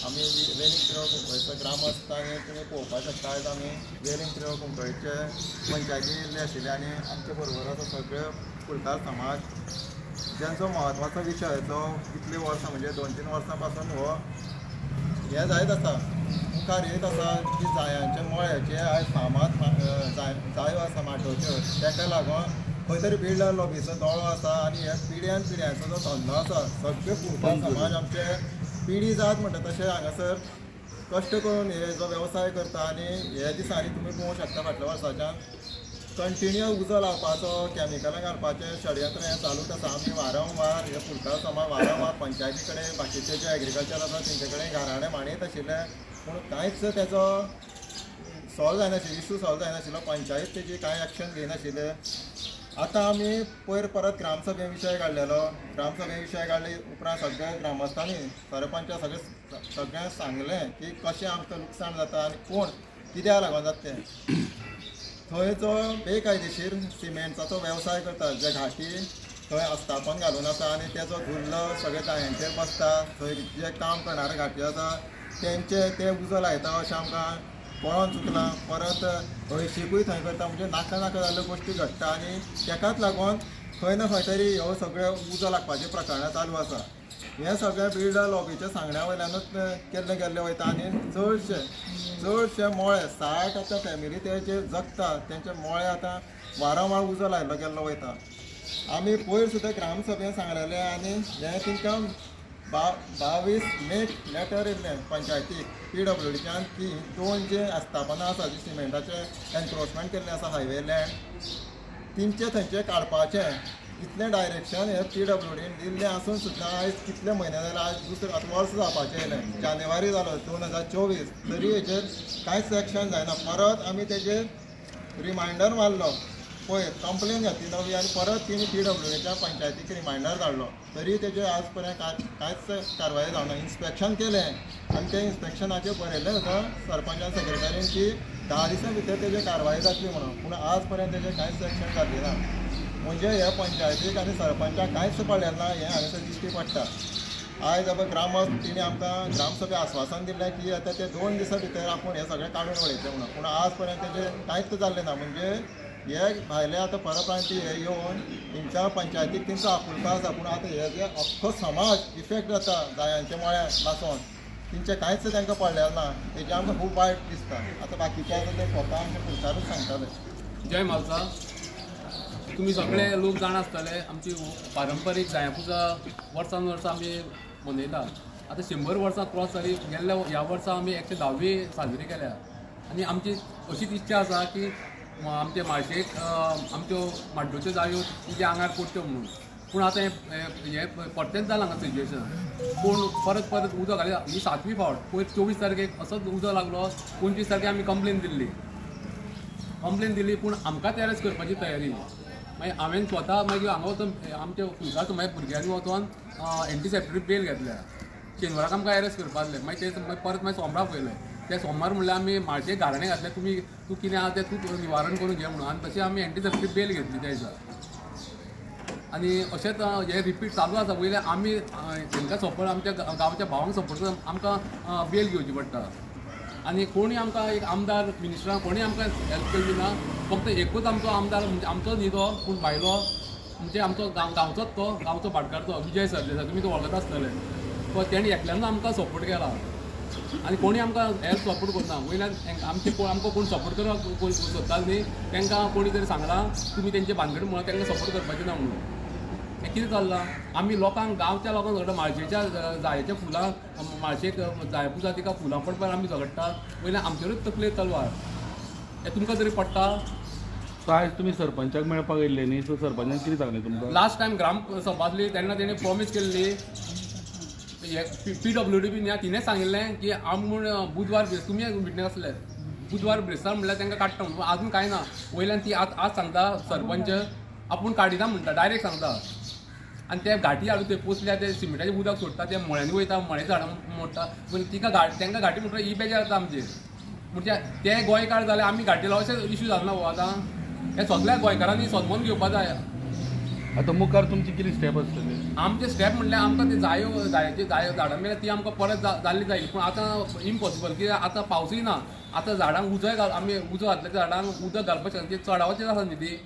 आम्ही वेलिंग पिरवळ कुंकळेचो ग्रामस्थ आनी तुमी पळोवपाक शकता आयज आमी वेलिंग पिरवळ कुंकळेचे पंचायती येयल्ले आशिल्ले आनी आमचे बरोबर आसा सगळे कुलकार समाज ज्यांचो म्हत्वाचो विशय जो इतली वर्सां म्हणजे 2-3 वर्सां पासून हो हे जायत आसा मुखार येत आसा की जायांचे मळ्याचे आयज फामाद जायो आसा माटोवच्यो ताका लागून खंय तरी बिल्ड लॉबीचो दोळो आसा आनी हे पिढ्यान पिढ्यांचो जो धंदो आसा सगळे कुलकार समाज आमचे पिढी जात म्हणटा तशें हांगासर कश्ट करून हे जो वेवसाय करता आनी हे दिसांनी तुमी पळोवंक शकता फाटल्या वर्साच्यान कंटिन्यू उजो लावपाचो कॅमिकलां घालपाचें षडयंत्र हें चालूच आसा आमी वारंवार हे फुलकार समाज वारंवार पंचायती कडेन बाकीचे जे एग्रीकल्चर आसा तेंचे कडेन घराणे मांडयत आशिल्ले पूण कांयच तेजो सॉल्व जायनाशिल्लो इशू सॉल्व जायनाशिल्लो पंचायत तेजी कांय एक्शन घेयनाशिल्ले आतां आमी पयर परत ग्रामसभे विशय काडलेलो ग्रामसभे विशय काडले उपरांत सगळ्या ग्रामस्थांनी सरपंच सगळ्यांक सांगलें की कशें आमकां लुकसाण जाता आनी कोण कित्याक लागून जाता तें थंय जो बेकायदेशीर सिमेंटाचो वेवसाय करता जे घाटी थंय आस्थापन घालून आसा आनी तेजो धुल्लो सगळे जायांचेर बसता थंय जे काम करणारे घाटी आसा तेंचे ते उजो लायता अशें आमकां पळोवन चुकलां परत हळशीकूय थंय करता म्हणजे नाका नाका जाल्ल्यो गोश्टी घडटा आनी तेकाच लागून खंय ना खंय तरी ह्यो सगळ्यो उजो लागपाची प्रकरणां चालू आसा हे सगळे बिल्ड लॉबीच्या सांगण्या वयल्यानूच केल्ले गेल्ले वयता आनी चडशे मोळे 60 आतां फॅमिली ते जे जगता तेंचे मोळे आतां वारंवार उजो लायल्लो गेल्लो वयता आमी पयर सुद्दां ग्रामसभेन सांगलेलें आनी हें तेंकां 22 मेक लेटर येयल्लें पंचायतीक PWDच्यान की 2 जे आस्थापनां आसा जी सिमेंटाचे एनक्रोचमेंट केल्लें आसा हायवे लँड तेंचे थंयचे काडपाचें इतलें डायरेक्शन हे PWDन दिल्लें आसून सुद्दां आयज कितले म्हयने जाले आयज दुसरें आतां वर्स जावपाचें येयलें जानेवारी जालो 2024 तरी हेचेर कांयच एक्शन जायना परत आमी तेजेर रिमांयडर मारलो पयर कंप्लेन घातली नवी आनी परत तिणी PWDच्या पंचायतीक रिमांयडर धाडलो तरी तेजेर आज पर्यंत कांयच कारवाय जावना इन्स्पेक्शन केलें आनी ते इन्स्पेक्शनाचेर बरयल्लें होता सरपंचान सेक्रेटरीन की 10 दिसां भितर तेजेर कारवाय जातली म्हणून पूण आज पर्यंत तेजेर कांयच एक्शन जाल्ली ना म्हणजे हे पंचायतीक आनी सरपंचाक कांयच पडलें ना हें हांगासर दिश्टी पडटा आयज बाबा ग्रामस्थ तिणी आमकां ग्रामसभे आश्वासन दिलें की आतां ते 2 दिसां भितर आपूण हें सगळें काडून उडयतलें म्हणून पूण आज पर्यंत तेजेर कांयच जाल्लें ना म्हणजे हे भायले आतां परप्रांती हे येवन तेंच्या पंचायतीक तेंचो आपुलको आसा पूण आतां हे जे अख्खो समाज इफेक्ट जाता जायांच्या मळ्यार लासून तेंचें कांयच तांकां पडलेलें ना तेजें आमकां खूब वायट दिसता आतां बाकीचे आसा ते स्वता आमचे फुलकारूच सांगताले जय म्हालसा तुम्ही सगळे लोक जाण आसतले आमची पारंपारीक जाया पुजा वर्सान वर्स आमी मनयता आतां 100 वर्सां क्रॉस जाली गेल्ल्या ह्या वर्सा आमी 110वी साजरी केल्या आनी आमची अशीच इच्छा आसा की आमचे माळशेक आमच्यो माड्डोच्यो जायो तुज्या आंगार पडट्यो म्हणून पूण आतां हें परतेंच जालां हांगा सिच्युएशन पूण परत परत उदक घाली ही 7वी फावट पयर 24 तारखेक असोच उजो लागलो 25 तारखेक आमी कंप्लेन दिल्ली पूण आमकांच अरेस्ट करपाची तयारी मागीर हांवें स्वता मागीर हांगा वचून आमच्या फुलकार मागीर भुरग्यांनी वचून एंटीसेप्टिक बेल घेतल्या शेनवाराक आमकां अरेस्ट करपा जालें मागीर ते परत मागीर सोमाराक पयलें ते सोमार म्हणल्यार आमी माळशे गाराणे घातले तूं कितें आहा तें तूं निवारण करून घे म्हणून आनी तशें आमी एंटीसेप्टिक बेल घेतली त्या दिसा आनी अशेंच हे रिपीट चालू आसा पयलें आमी तांकां सपोर्ट आमच्या गांवच्या भावांक सपोर्ट करून आमकां बेल घेवची पडटा आनी कोणी आमकां एक आमदार मिनिस्टरां कोणी आमकां हेल्प केल्ली ना फक्त एकूच आमचो आमदार म्हणजे आमचो न्ही तो पूण भायलो म्हणजे आमचो गांवचोच तो गांवचो भाटकारचो विजय सरदेसाय तुमी तो वळखत आसतले पण तेणी एकल्यान आमकां सपोर्ट केला आनी कोणी आमकां हेल्प सपोर्ट करना वयल्यान आमचे आमकां कोण सपोर्ट करप सोदताले न्ही तांकां कोणी तरी सांगलां तुमी तेंचे भानगड म्हणून तांकां सपोर्ट करपाचें ना म्हणून हें कितें चल्लां आमी लोकांक गांवच्या लोकांक झगडटा माळशेच्या जायेच्या फुलां माळशेक जाय पुजा तिका फुलां पडपाक आमी झगडटा वयल्यान आमचेरूच तकले तलवार हें तुमकां तरी पडटा सो आयज तुमी सरपंचाक मेळपाक येयल्ले न्ही सो सरपंचान कितें सांगलें तुमकां लास्ट टायम ग्राम सभा आसली तेन्ना तेणी प्रॉमीस केल्ली PWD बीन तिणें सांगिल्लें की आमी म्हूण बुधवार ब्रेस तुमी विटनेस आसले बुधवार ब्रेस्तार म्हणल्यार तांकां काडटा म्हणून आजून कांय ना वयल्यान ती आज सांगता सरपंच आपूण काडिना म्हणटा डायरेक्ट सांगता आनी ते घाटी हाडून ते पोसल्या ते सिमेंटाचें उदक सोडटा ते मळ्यांनी वयता मळे झाडां मोडटा पूण तांकां घाटी म्हणटा ही बेजार जाता आमचेर म्हणजे ते गोंयकार जाले आमी घाटी लावचे इश्यू जालो ना आतां हे सगळ्या गोंयकारांनी सदमोन घेवपा जाय आतां मुखार तुमची कितें स्टेप आसतली? आमचे स्टेप म्हणल्यार आमकां ती जायो झाडां मेल्यार ती आमकां परत जाल्ली जायी, पूण आतां इम्पॉसिबल कित्याक आतां पावसूय ना. आतां झाडांक उजय आमी उजो घातले त्या झाडांक उदक घालपाक शकना, ती चडावचीच आसा न्ही ती.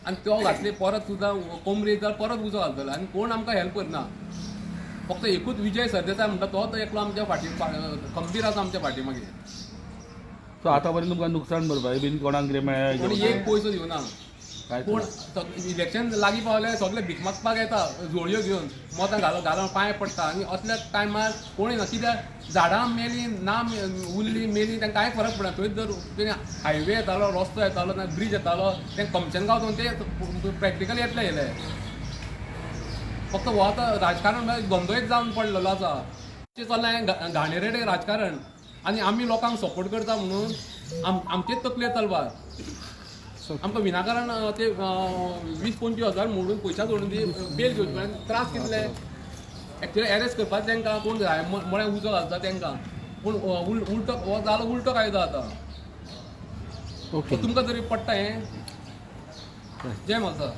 आनी तो घातली परत सुद्दां कोंबरी जाल्यार परत उजो घालतलो आनी कोण आमकां हेल्प करना. फक्त एकूच विजय सरदेसाय म्हणटा तोच एकलो आमच्या फाटी खंबीर आसा आमच्या फाटी मागीर. सो आतां पर्यंत तुमकां नुकसाण भरपाई बीन कोणाक कितें मेळ्ळें? कोणी एक पयसो दिवना. काय पूण इलेक्शन लागीं पावले सगळे भीक मागपाक येता जोडयो घेवन, मोतां घालून पांय पडटा आनी असल्या टायमार कोणूय ना. कित्याक झाडां मेली ना उरली मेली तांकां कांय फरक पडना. थंय जर हायवे येतालो, रस्तो येतालो ना ब्रीज येतालो, तें कमशनगांव ते प्रॅक्टिकली येतले. फक्त हो आतां राजकारण धंदोच जावन पडलेलो आसा. चल्लां घाणेरडे राजकारण आनी आमी लोकांक सपोर्ट करता म्हणून आमचेच तकले तलवार. आमकां विनाकारण ते 20-25 हजार मोडून पयशा जोडून ती बेल घेवची पडटा. त्रास कितले एक्चुअली अरेस्ट करपाक तांकां कोण जाय म्हळ्यार उजो घालता तांकां. पूण उलटो हो जालो उलटो कायदो आतां. ओके तुमकां तरी पडटा हें? जय माता.